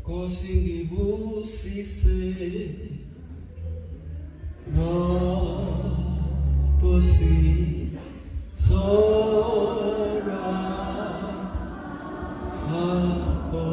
Kosingibusise Posi Sora Ako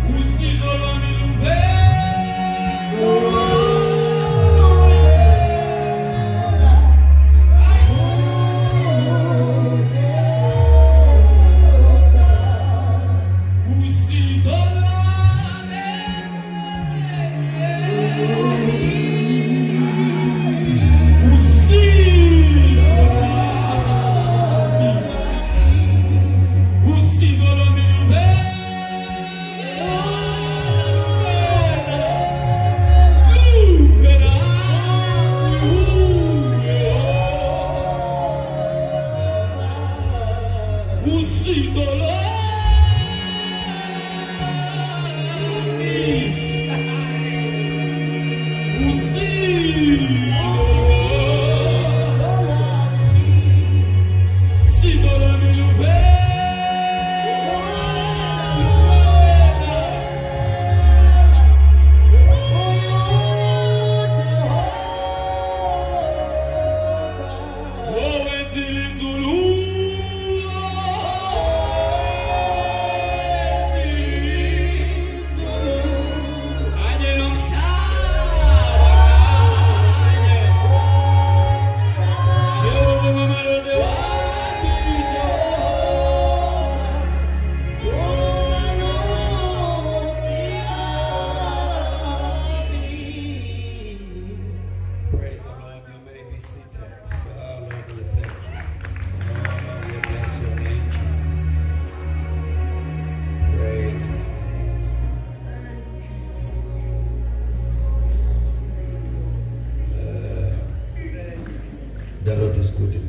Usizola miluve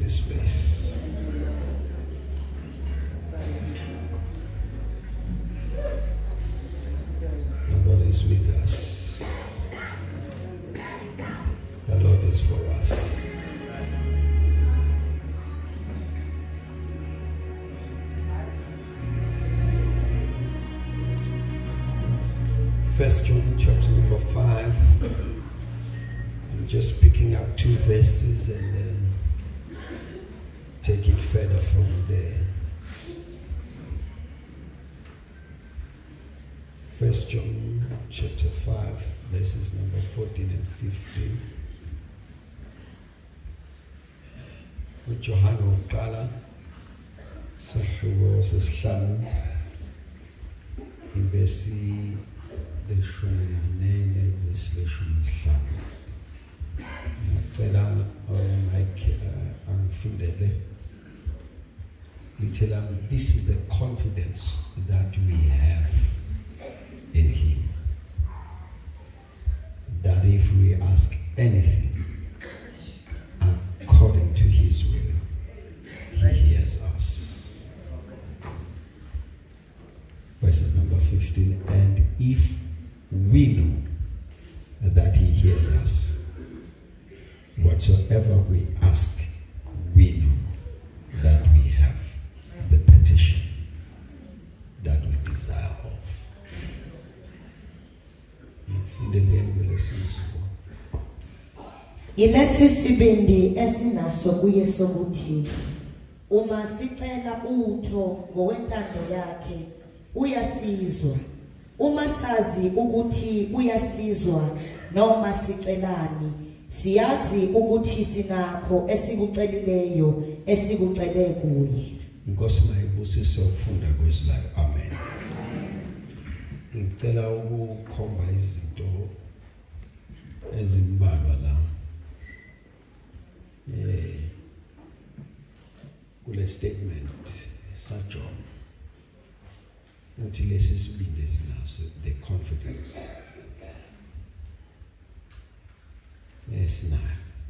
this place. The Lord is with us. The Lord is for us. First John chapter number 5. I'm just picking up 2 verses and then take it further from there. First John chapter 5 verses number 14 and 15. uJohane wokuqala sahluko sesihlanu ivesi leshumi nane nevesi leshumi nesihlanu. Ngiyacela Mike angifundele. We tell them this is the confidence that we have in Him, that if we ask anything according to His will, He hears us. Verses number 15, and if we know that He hears us, whatsoever we ask, we know that we have the petition that we desire of. Ilesi sibindi esinaso kuye sokuthi uma sicela utho ngokwentando yakhe uyasizwa. Uma sazi ukuthi uyasizwa noma sicelani, siyazi ukuthi sinakho esikucelileyo esikucele kuye. Inkosi mayibusise ukufunda kwesilayo. Amen. Ngicela ukukhomba izinto ezimbalwa la. Kule statement sa John. Uthi lesi sibindi sinaso, the confidence. Yes, now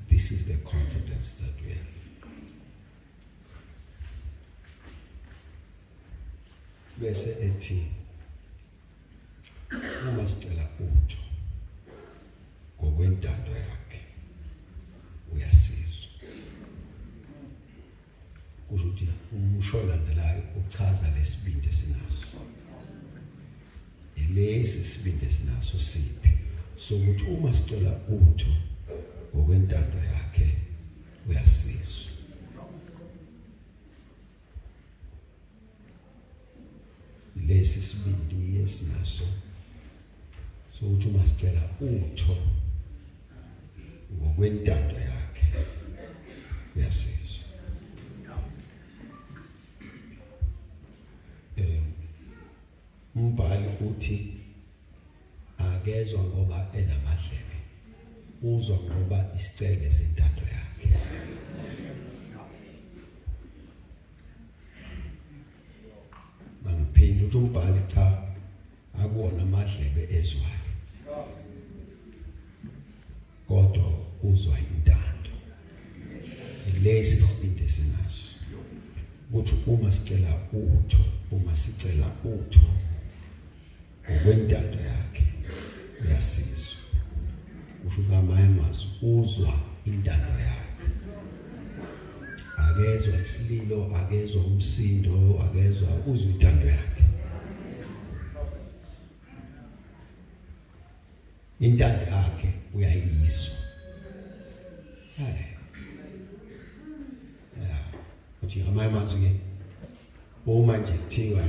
this is the confidence that we have. Bese ethi uma sicela utho ngokwentando yakhe uyasizwa. Kusho ukuthi umusho olandelayo uchaza lesibindi sinaso. Lesi sibindi sinaso siphi sokuthi uma sicela utho ngokwentando yakhe uyasizwa. Lesi sibindi esinaso sokuthi uma sicela utho ngokwentando yakhe uyasizwa. Umbhali uthi akezwa ngoba enamadlebe, uzwa ngoba isicelo sentando yakhe. Mangiphinde uthi umbhali cha akuwona amadlebe ezwayo, kodwa uzwa intando. Lesi sibindi sinaso ukuthi uma sicela utho ngokwentando yakhe uyasizwa. Kusho ngamanye amazwi uzwa intando yakhe. Akezwa isililo, akezwa umsindo, akezwa, uzwa intando yakhe. Intando yakhe uyayizwa. Uthi ngamanye amazwi uma nje kuthiwa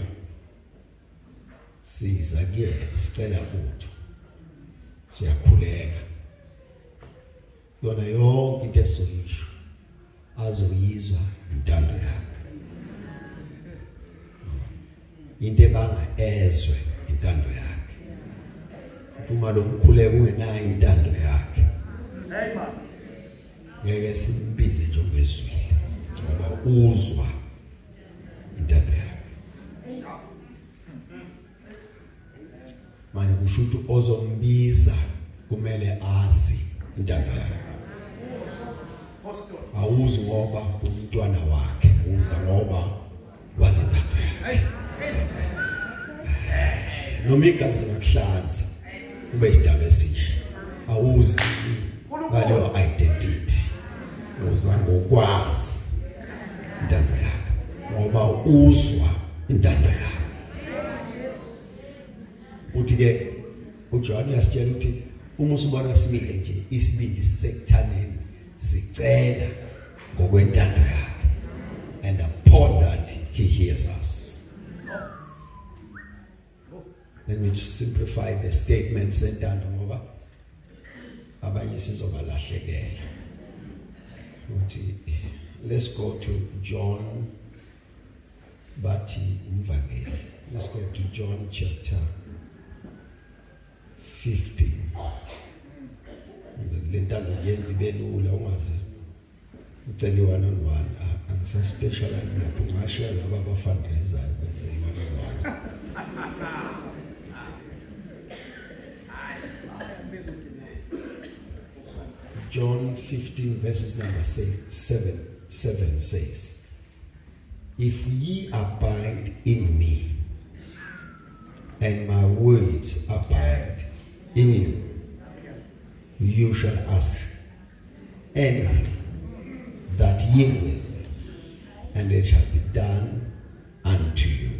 siza kuye sicela utho siyakhuleka, yona yonke into esizoyisho azoyizwa intando yakhe. Into ebanga ezwe intando yakhe. Uma lo mkhuleko ungenayo intando yakhe, ngeke simbize njengezwile ngoba uzwa intando yakhe. Manje kusho ukuthi ozombiza kumele azi intando yakhe. awuzi ngoba umntwana wakhe, uza ngoba wazi intando yakhe. Noma igazi lakuhlanza ube isidaba esihle, awuzi ngaleyo identity, uza ngokwazi intando yakhe ngoba uzwa intando yakhe. Uthi-ke uJohn uyasitshela ukuthi uma usibona simile nje isibindi sekuthaneni sicela ngokwentando yakhe, and upon that he hears us. Let me just simplify the statement sentando ngoba abanye sizobalahlekela. Uthi let's go to John bathi umvangeli. Let's go to John chapter 15. Lentando yenza ibelula ungaze ucela one on one. Angisa specialize lapho ngasho laba abafundraiser benze one on one. John 15 verses number 7 says, if ye abide in me and my words abide in you, you shall ask anything that ye will, and it shall be done unto you.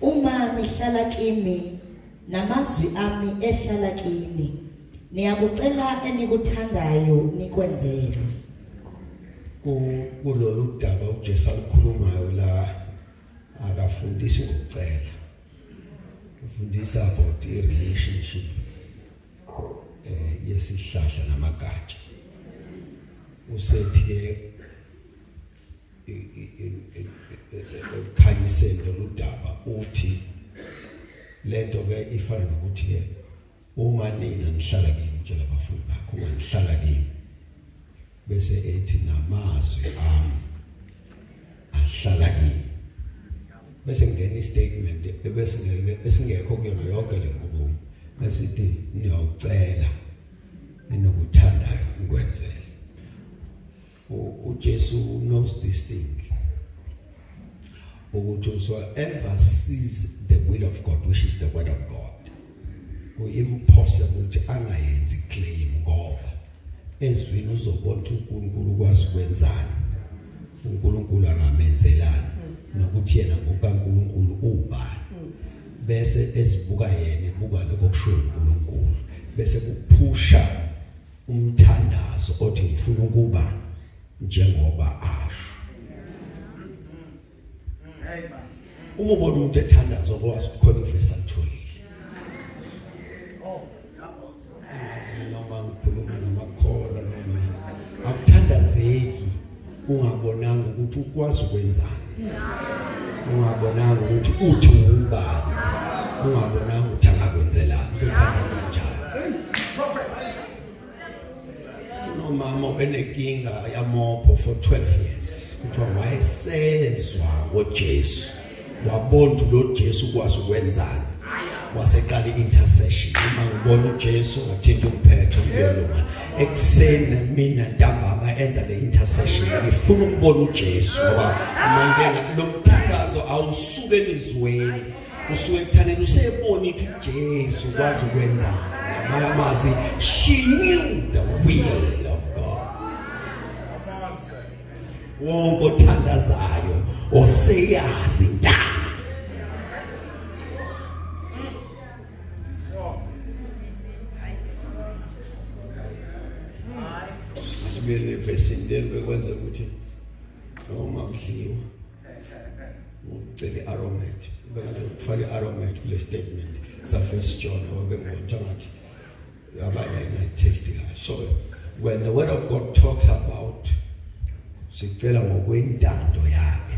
Uma nihlala kimi namazwi ami ehlala kini, niyakucela enikuthandayo nikwenzele. Kulolu daba uJesu alikhulumayo la akafundisi ngokucela, ufundisa about a relationship yesihlahla namagatsha. Usethi khanyiseni lolu daba uthi lento ke ifana nokuthi ke uma nina nihlala kimi nje labafundi bakho, uma nihlala kimi bese ethi namazwi ami ahlala kimi, bese ngena istatement bese esingekho kuyona yonke le nkulumo besithi niyocela enokuthandayo nikwenzele. uJesu knows this thing. Whosoever sees the will of God, which is the word of God, impossible to angayenzi claim ngoba ezwini uzobona ukuthi uNkulunkulu kwazi kwenzani, uNkulunkulu angamenzelani nokuthi yena ngokaNkulunkulu ubani, bese esibuka yena ebuka lokho kusho uNkulunkulu, bese kuphusha umthandazo othi ngifuna ukuba njengoba asho. Uma ubona umuntu ethandaza okwazi ukukhona ivesi atholile. Noma ngikhuluma namakhola noma akuthandazeki ungabonanga ukuthi ukwazi ukwenzani, ungabonanga ukuthi uthi ubani, ungabonanga ukuthi angakwenzelani, uzothandaza kanjani. Nomama obenenkinga yamopho for 12 years kuthiwa wayesezwa ngoJesu, wabona lo Jesu ukwazi ukwenzani, waseqala intercession. Uma ngibona uJesu ngathinta umphetho ngiyolunga ekuseni mina ntambama enza le intercession, ngifuna ukubona uJesu ngoba mangena lo mthandazo awusuke elizweni, usuke ekuthaneni usebona ukuthi uJesu ukwazi ukwenzani. Amazi, she knew the will of God. Wonke othandazayo oseyazi intando. Asibele verse indeni bekwenza ukuthi noma kudliwa ucela aromate, bekwenza ukufaka aromate kule statement sa First John obengotha ngathi abanye taste. So when the word of God talks about sicela ngokwentando yakhe,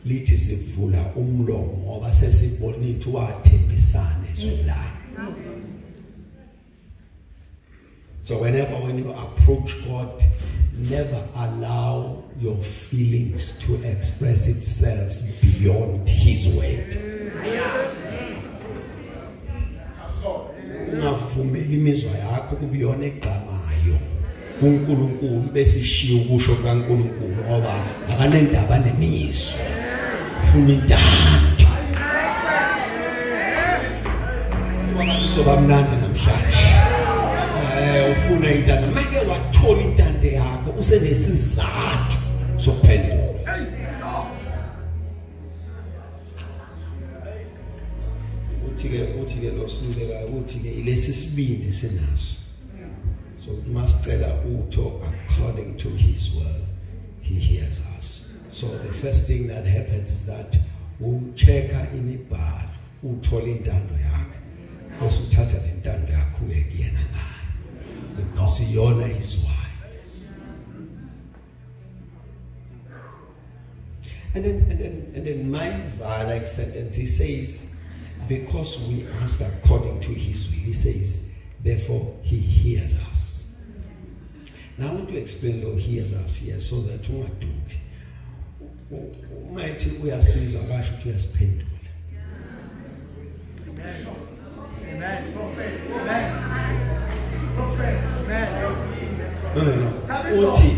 lithi sivula umlomo ngoba sesibona ukuthi wathembisana ezulana. So when you approach God, never allow your feelings to express itself beyond His word. ungavumeli imizwa yakho kubiyona egqamayo uNkulunkulu bese ishiya ukusho kaNkulunkulu ngoba akanendaba nemizwa ufuna intando wathi soba mnandi namhlanje ufuna intando make wathola intando yakho usenesizathu sokuphendula uthi ke lo siluleka uthi ke ilesi sibindi senaso so masicela utho according to his will he hears us. So the first thing that happens is that uchecka imibhalo uthola intando yakhe bese uthatha le ntando yakho uye kuyena ngayo because iyona izwayo. And then my like sentence he says because we ask according to his will, he says therefore he hears us. Now I want to explain what hears us here so that ungaduki umayithi uyasizwa kasho ukuthi uyasiphendula. Amen. No. Uthi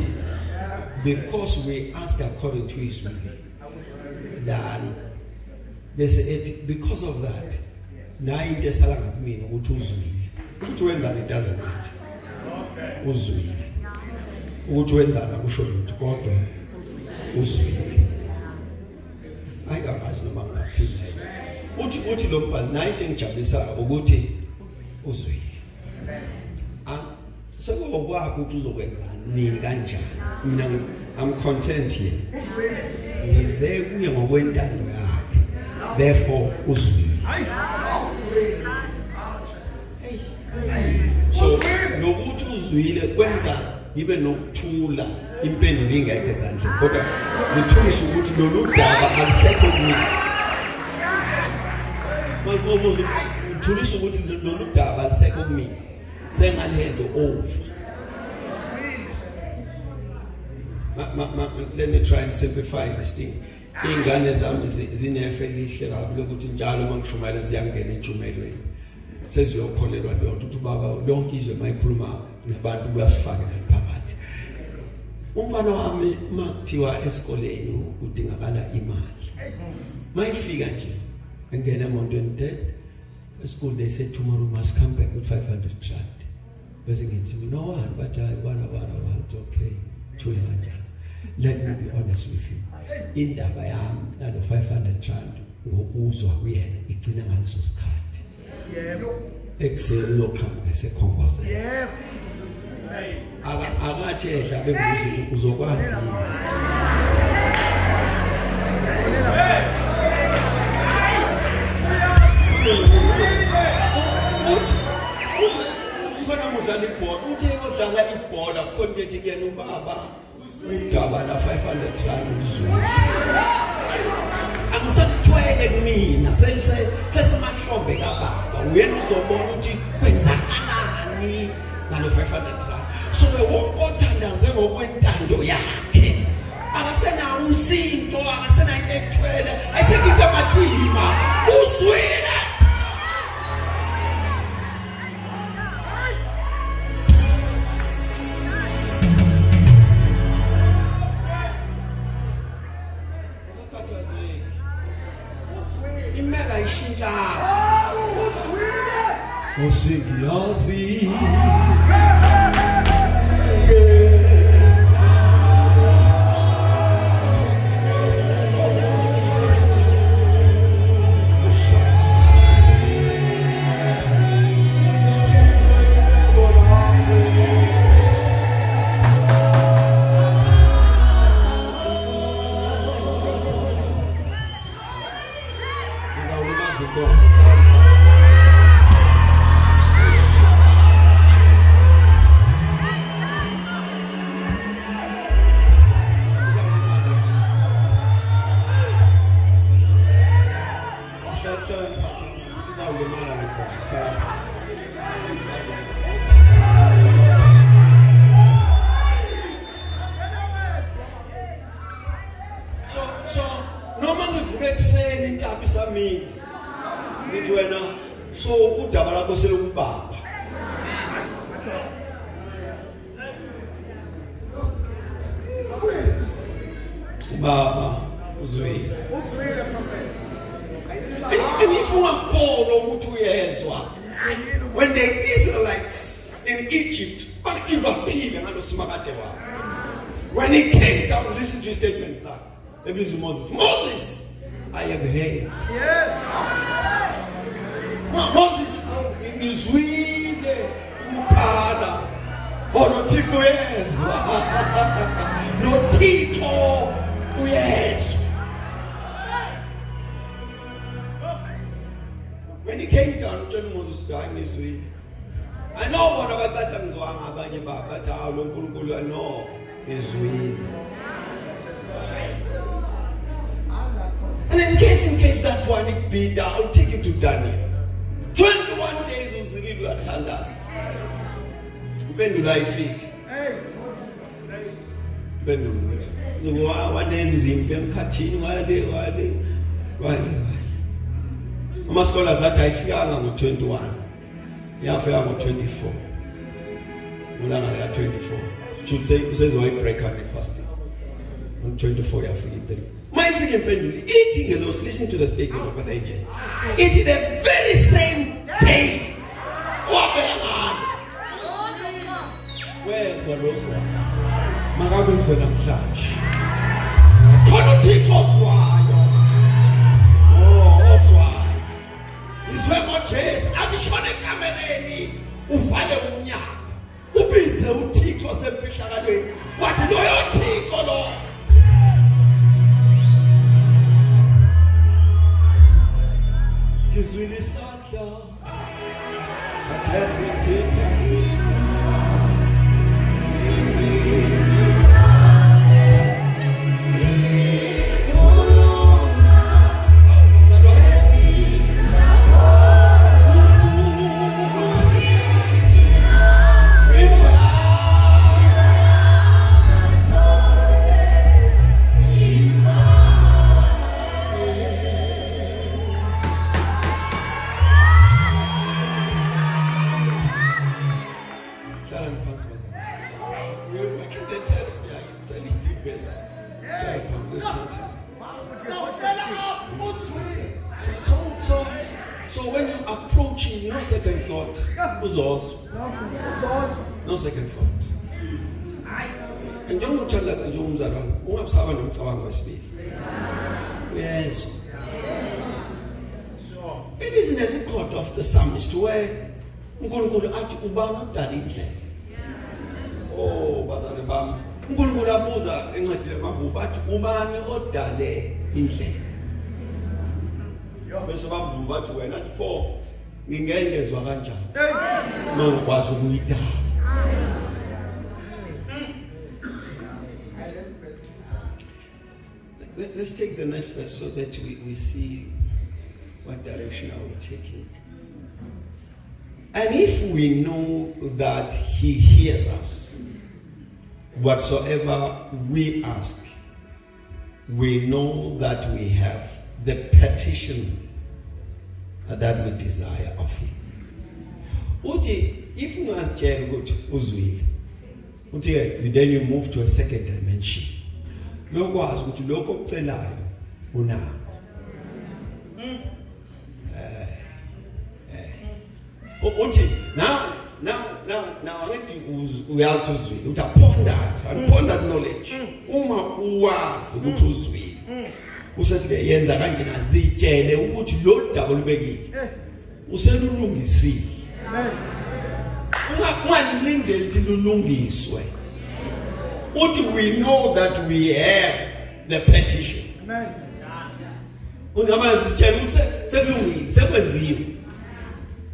because we ask according to his will, then because of that nayi into esala ngakumina ukuthi uzwile ukuthi wenzani doesn't matter. Uzwile ukuthi wenzana kusho lutho kodwa uzwile ayikazi noma ngaphinda uthi lo mbhalo nayi into engijabulisa ukuthi uzwile sekukwakho ukuthi uzokwenzani nini kanjani mina I'm content here ngize kuye ngokwentando yakhe therefore uzwile. So nokuthi uzwile kwenza ngibe nokuthula impendulo ingekho ezandleni kodwa ngithulisa ukuthi lolu daba alisekho kimi. Malibozo ngithulisa ukuthi lolu daba alisekho kimi sengalihendo over. Let me try and simplify this thing. Ingane zami zinefe lihle kabi lokuthi njalo mangishumayela ziyangena entshumelweni seziyokholelwa leyo ukuthi baba lonke izwe mayikhuluma nabantu kuyasifaka phakathi. Umfana wami makuthiwa esikoleni kudingakala imali mayifika nje engena emontweni dead school they said tomorrow must come back with 500 rand bese ngithi no one but I want okay thule kanjalo. Let me be honest with you, indaba yami nalo 500 rand ngokuzwa kuyena igcina ngaleso sikhathi ekseni uyoqhamuka esekhongoza akathi ehla bebuza ukuthi uzokwazi ufana mudlala ibhola uthi udlala ibhola khona ukuthi kuyena ubaba udaba la 500 rand uzulu angisakutwele kumina sesemahlombe kababa uyena uzobona ukuthi kwenzakalani ngalo 500 rand. So wokothandaze ngokwentando yakhe akasena umsindo akasena into ethwele ayisekithi amatima uzwile. Usigiazi so noma ngivuke ekseni intabi sami ngithi wena so udaba lakho selokubaba Baba uzwile. Uzwile prophet. And if you have called Uyezwa, when the Israelites in Egypt give up when he came down, listen to his statement, sir. Maybe it's Moses. Moses, I have heard. Yes. Moses is really Upada. Oh, no Tiko Uyezwa. No Tiko Uyezwa. When he came down, John Moses dying his way. I know what about that time, so I'm about but uNkulunkulu I know his way. And in case that one be down, I'll take you to Daniel. 21 days was the little attendance. When do I think? When do the one is in them cutting while they. My scholars that I feel I'm 21. Yeah, I feel I'm 24. I'm 24. Should say, says why break on the fasting. I'm 24, I feel them. My feeling pendulum, eating and those, listen to the statement of an agent. It is the very same day. What the man? Where's the rose one? Magabun for them church. Chase, additional camereni, ufale umnyaka. Ubize uThixo semfishakalweni. Wathi lo yoThixo lo. Ngizwile isandla. Saklasithi. We're working the text there. It's a little verse. So when you approach him, no second thought. No second thought. And John Muchandas and John Zaran, who have someone who must be. Yes. It is in the record of the psalmist where uNkulunkulu athi ubani odala indlela. Oh, bazalwane bami. uNkulunkulu abuza encedile mavuba athi ubani odale indlela. Bese bavuba bathi wena athi pho ngingengezwa kanjani. Mangikwazi ukuyidala. Let's take the next verse so that we see what direction are we taking. And if we know that he hears us, whatsoever we ask, we know that we have the petition that we desire of him. Uthi, if you ask Jerry, then you move to a second dimension. Lokwazi ukuthi lokho okucelayo unako. Uthi now when we have to uzwile uthi upon that knowledge uma uwazi ukuthi uzwile usethi ke yenza kanje nazitshele ukuthi lo daba lubekile uselulungisile ungalindeli ukuthi lulungiswe. Uthi we know that we have the petition. Ungama zitshela ukuthi sekulungile sekwenziwe.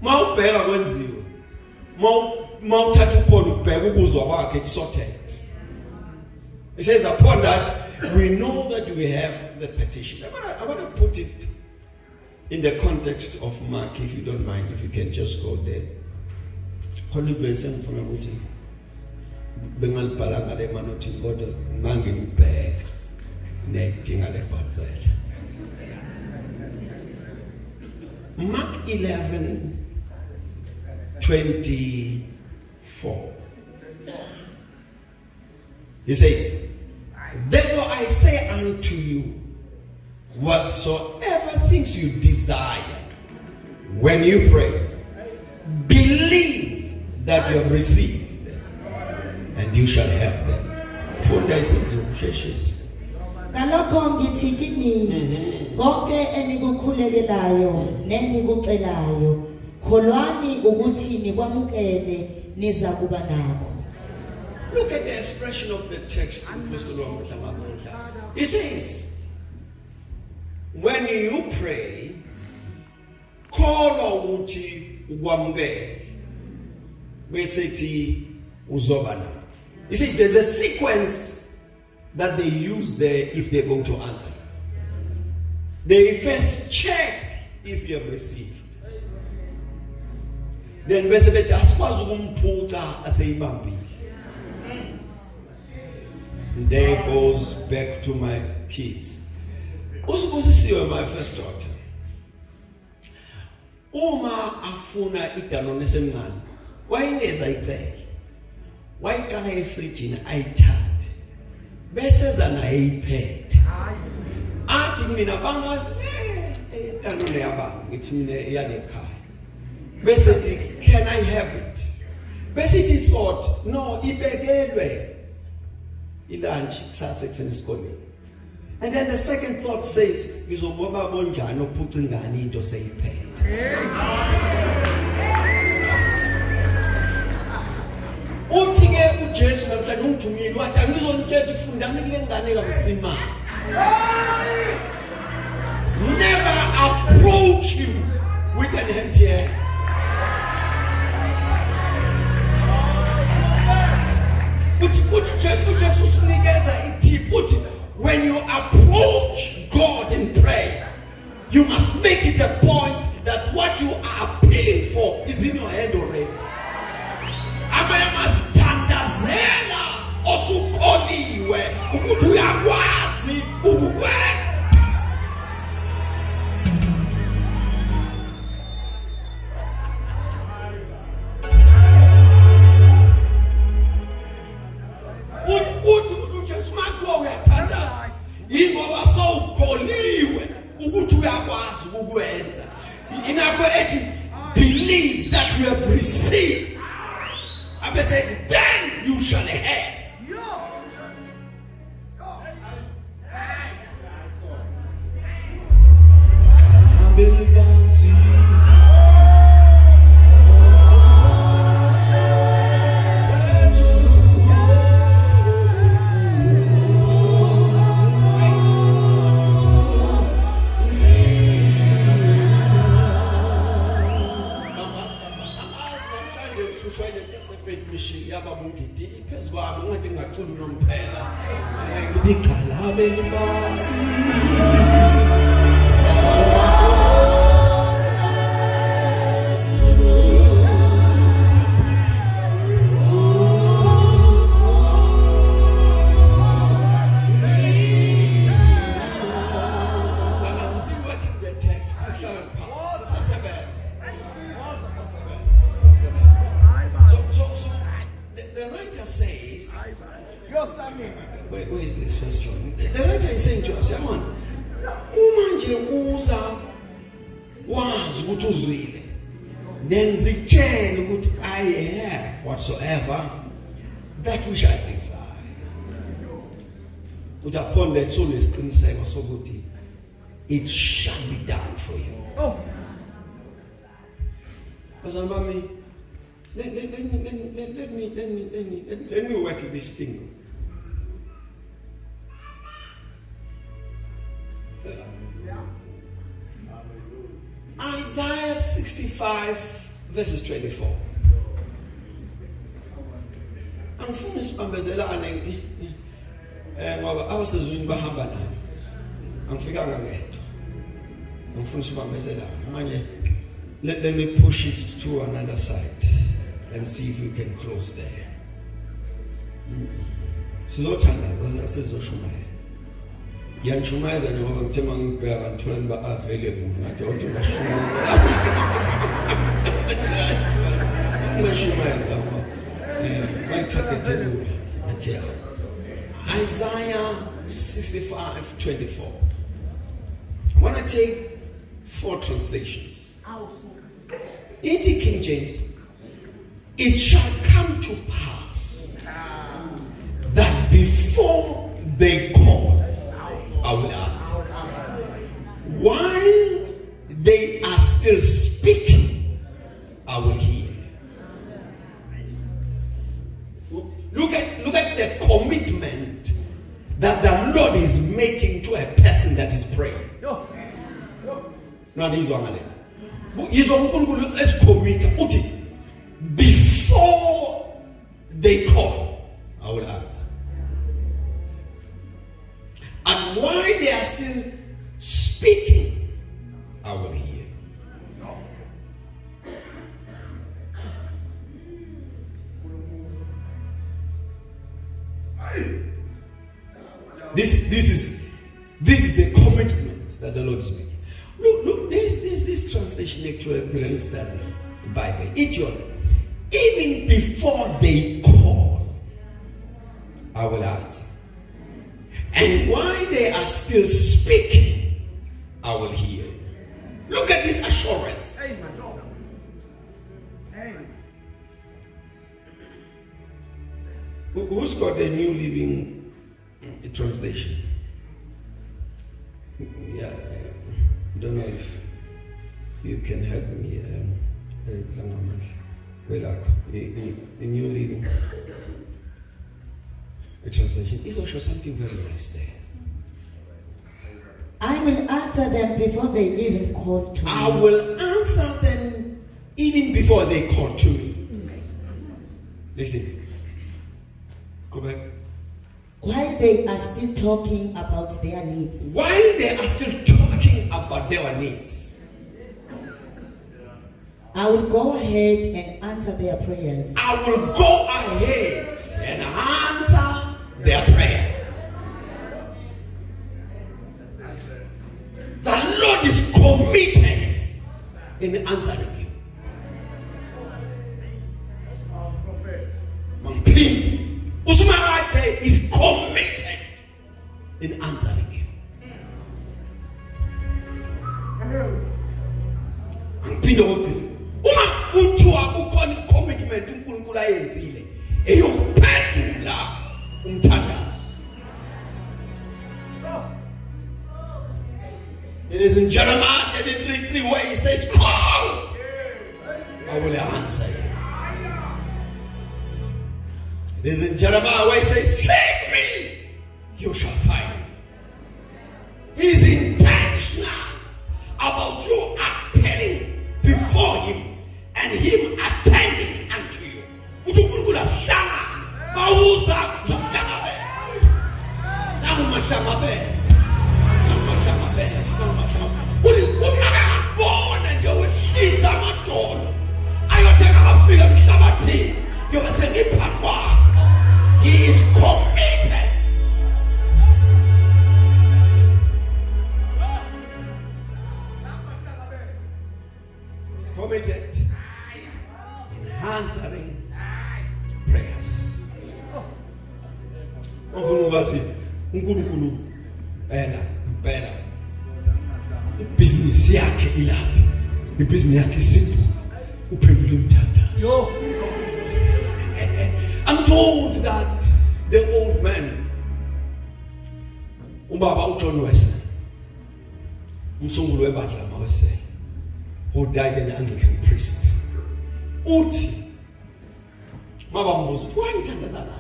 Mawubheka kwenziwe. Mawuthatha ukhona ukubheka ukuzwa kwakhe it's sorted. It says upon that we know that we have the petition. I want to put it in the context of Mark, if you don't mind, if you can just go there. Conversation from everything. Bengalibhala ngale manothi kodwa mangibheka nedinga lebhanzela. Mark 11:24. He says, therefore I say unto you, whatsoever things you desire, when you pray, believe that you have received them, and you shall have them. Funda isizulu. Ngalokho ngithi kini konke enikukhulekelayo nenikucelayo kholwani ukuthi nikwamukele niza kuba nakho. Look at the expression of the text. It says, when you pray, call ukuthi ukwamukele bese thi uzobana. It says there's a sequence that they use there if they're going to answer. They first check if you have received. Then bese bethi asikwazi ukumphuca aseyibambile. There goes back to my kids. Usibusisiwe my first daughter. Uma afuna idanone esemncane, wayengeza icele. Wayiqala efrijini ayithathe. Bese zana ayiphethe. Athi mina banga idanone yabanga ngithi mina iyane ekhaya. Bese thi can I have it? Bese thi thought no ibekelwe ilunch kusasa ekuseni esikoleni. And then the second thought says ngizoboba bonjani ophuca ingane into seyiphethe. Uthi ke uJesu namhlanje ungithumile wathi angizonitshela ifundani kule ngane kaMsimang. Never approach him with an empty hand. Ujesu usinikeza itip uthi when you approach God in prayer, you must make it a point that what you are appealing for is in your head already. Abayamastandazela osukholiwe ukuthi uyakwazi ukukwenza. Uthi Jesu makho uyathandaza. Ingoba sowukholiwe ukuthi uyakwazi ukukwenza. Ingakho ethi believe that you have received. Abba says, then you shall have. Where is this first John? The writer is saying to us, man, umanje uza wazi ukuthi uzwile. Then zitshele ukuthi I have whatsoever that which I desire. Uthi upon that soul isiqiniseko sokuthi it shall be done for you. Oh. Bazalwane, let me work this thing. Isaiah 65 verses 24. Angifuni sibambezelane ngoba abasezweni bahamba nami. Angifikanga ngedwa. Angifuni sibambezelane. Manje let me push it to another side and see if we can close there. Sizothandaza sizoshumayela. Ngiyanishumayeza ngoba ngithe mangibheka ngithola niba available ngathi othi ngashumayeza. Ngashumayeza bayithathele ngathi Isaiah 65:24. I want to take 4 translations. In the King James, it shall come to pass that before they call, I will answer. While they are still speaking, I will hear. Look at the commitment that the Lord is making to a person that is praying. Let's commit. Before they call, I will answer. And while they are still speaking, I will hear. This is the commitment that the Lord is making. Look, this translation actually brings that the Bible. Even before they call, I will answer. And while they are still speaking, I will hear. Look at this assurance. Amen. Who's got the New Living Translation? Yeah, I don't know if you can help me. The New Living Translation is also something very nice there. I will answer them before they even call to me. I will answer them even before they call to me. Listen. Go back. While they are still talking about their needs. While they are still talking about their needs, I will go ahead and answer their prayers. I will go ahead and answer their prayers. The Lord is committed in answering you. Usumagate is committed in answering you. Uma uthiwa ukhona commitment uNkulunkulu ayenzile eyophendula umthandazo. It is in Jeremiah 33:3 where he says, call, I will answer you. It is in Jeremiah where he says, seek me, you shall find me. He is intentional about you appearing before him and him attending unto you. He is committed. He's committed in answering prayers. uNkulunkulu phela business yakhe ilapha. Business yakhe simple. Uphendula umthandazo. I'm told that the old man, Ubaba John Wesley, umsunguli webandla maWesley, who died an Anglican priest, uthi mabambuza why ngithandaza la?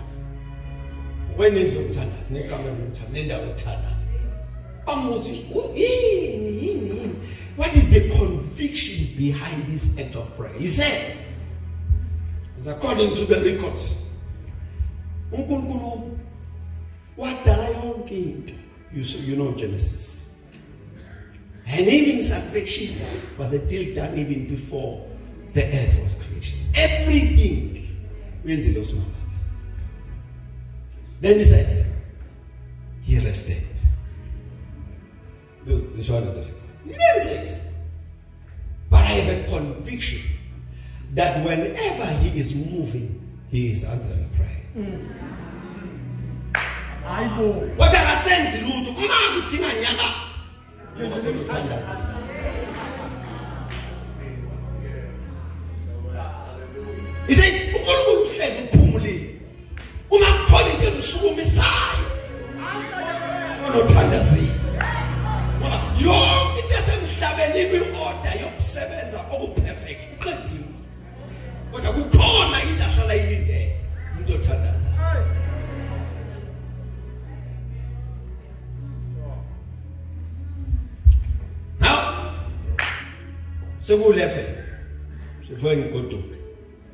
When indlu yokuthandaza nekamela lokuthandaza nendawo yokuthandaza. Bambuza yini? What is the conviction behind this act of prayer? He said, it's according to the records. uNkulunkulu wadala yonke into. You know Genesis. And even salvation was a deal done even before the earth was created. Everything wenzile uSmanga. Then he said, he rested. This one of the record. He then says, but I have a conviction that whenever he is moving, he is answering prayer. Wathi akasenzi lutho uma kudinga nyakazi. Uthandaza. He says, uNkulunkulu uhlezi uphumulile. Uma kukhona into emsukumisayo, unothandazile. Ngoba yonke into esemhlabeni ikwi-order yokusebenza okuperfect uqediwe. Kodwa kukhona into ahlala ilindele, umuntu othandaza. Now, seku-11 sifike ngigoduke.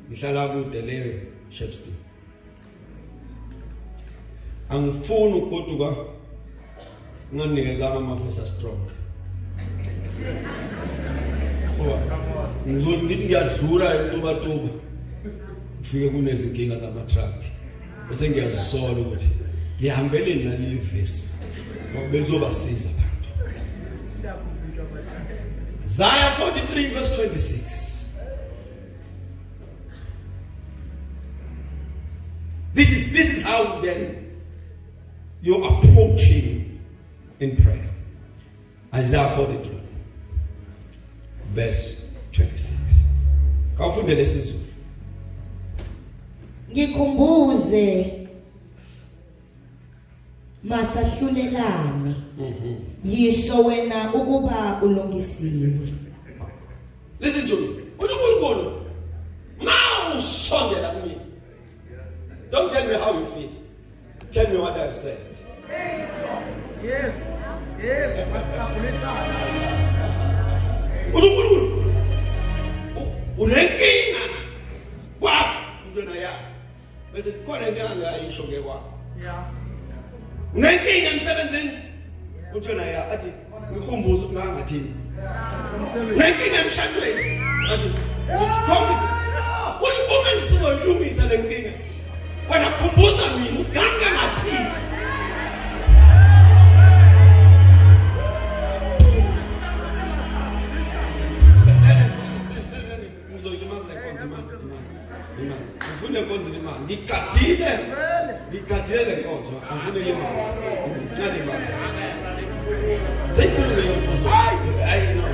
Ngihlala kude lewe Shepstone. Angifuni ukugoduka nganikezanga amafisa strong. Ngizoli ngithi ngiyadlula entubatuba. Ngifike kunezinkinga zama-truck. Bese ngiyazisola ukuthi ngihambeleni naleli vesi. Ngoba belizobasiza abantu. Isaiah 43 verse 26. This is how then you're approaching in prayer. Isaiah 43 verse 26. Kawufundele sizwe. Ngikhumbuze masahlulelane. Yisho wena ukuba ulungisiwe. Listen to me. uNkulunkulu now usondela kimi. Don't tell me how you feel. Tell me what I've said. Yes. uNkulunkulu unenkinga kwapha ntwana ya. Bese khona into angayisho ke kwapha. Yeah. Unenkinga emsebenzini. Ntwana ya athi ngikhumbuza ngangathini. Unenkinga emshadweni. Athi ngikhombisa. Uma ngizoyilungisa le nkinga. Wena khumbuza mina ukuthi ngangathini. Ngizoyilimaza le nkonzo imali. Ngifuna inkonzo imali. Ngigadile le nkonzo. Angifuni imali. Ngifuna imali. I know.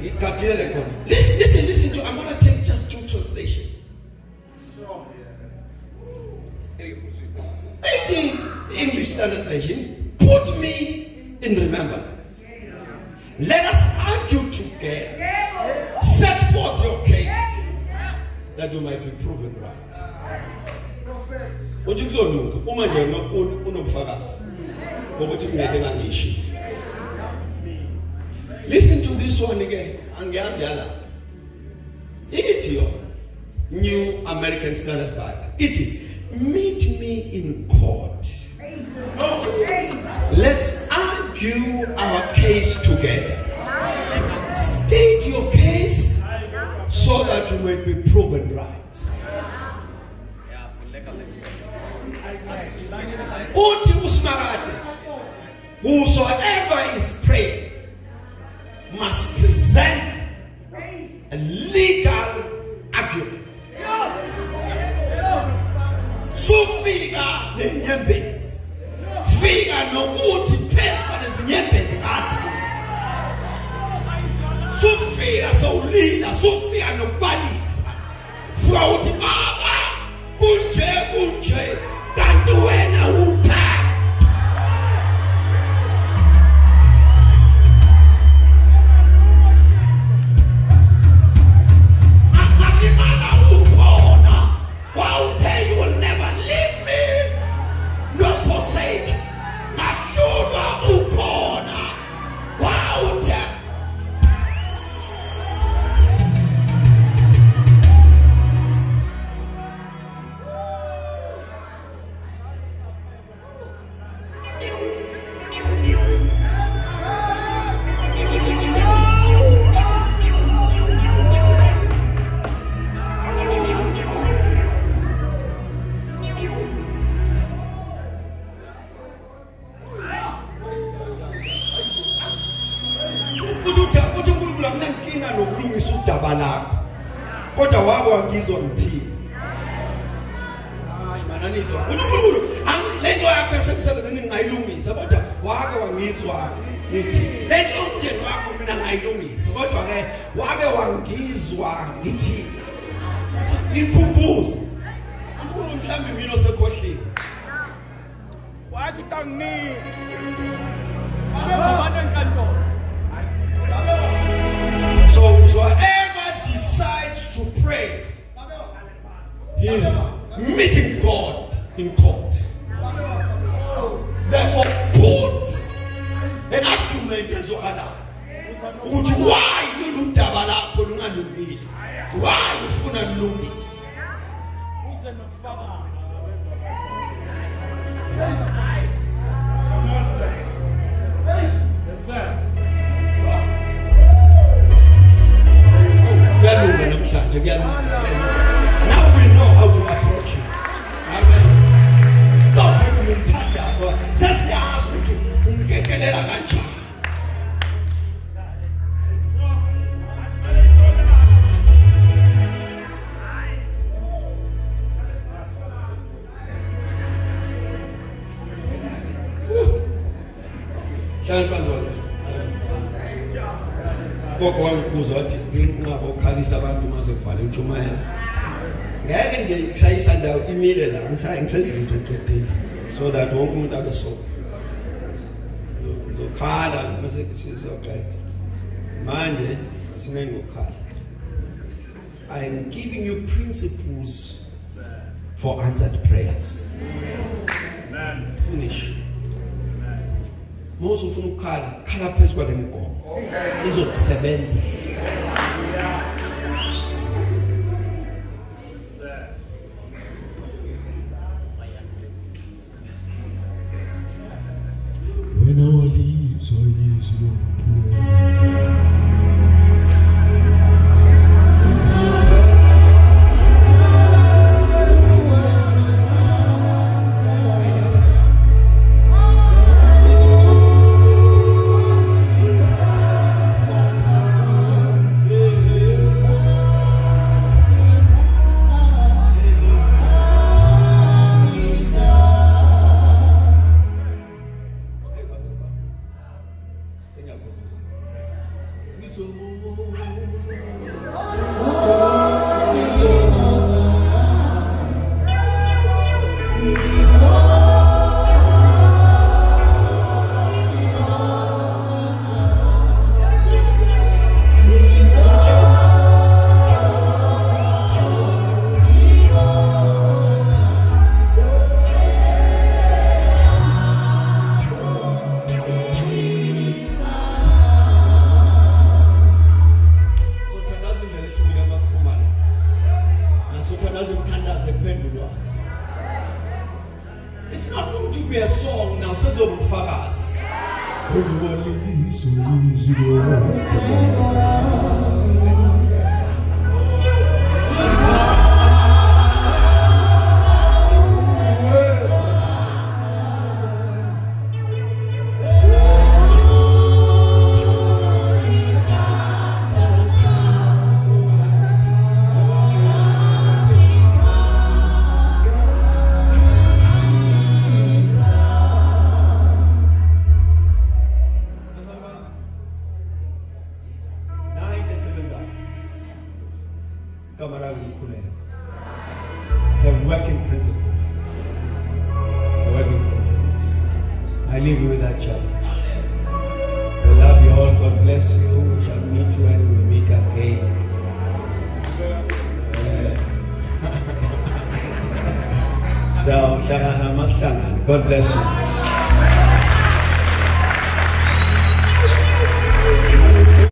Ngigadile le nkonzo. Listen to, I'm going to take just 2 translations. 18 English Standard Version, put me in remembrance. Let us argue together. Set forth your case that you might be proven right. Uthi kuzolunga uma nje unobufakazi ukuthi kungeke ngangishi. Listen to this one again. Angiyazi yala. Ithi yo New American Standard Bible. Ithi meet me in court. Let's argue our case together. State your case so that you may be proven right. Uthi uSmangade, whosoever is praying must present a legal argument. Sufika nenyembezi. Fika nokuthi phezulu lezinyembezi athi. Sufika sowulila, sufika nokubalisa. Fika uthi baba kunje kanti wena utha. Kodwa wako angizwa ngithini. Hayi mananizo. uNkulunkulu lento yakho yasemsebenzini ngingayilungisa kodwa wake wangizwa ngithi lento umndeni wakho mina ngayilungisa kodwa ke wake wangizwa ngithi ngikhumbuze ufuna mhlambi mina osekhohliwe wathi kangini so whoever decides to pray he's meeting God in court. Therefore put an argument ezwakalayo ukuthi why lolu daba lakho lungalungile, why ufuna lulungiswe. Now we know how to approach it. Sesiyazi ukuthi umkekelela kanjani. Shall pastor. Gogo wangikuza wathi ngingabo ukhalisa abantu maze kuvale utshumayela. Ngeke nje kusayisa ndawo imile la ngisenza into eqedile so that wonke umuntu abe so. Ngokhala mase sizoqeda. Manje sinenge ngokhala. I am giving you principles for answered prayers. Amen. Finish. Most ufuna ukukhala, khala phezu kwale migomo. Izokusebenzela. When our lives are easy to pray. It's not going to be a song now. It's a working principle. It's a working principle. I leave you with that challenge. I love you all. God bless you. We shall meet when we meet again. So, God bless you.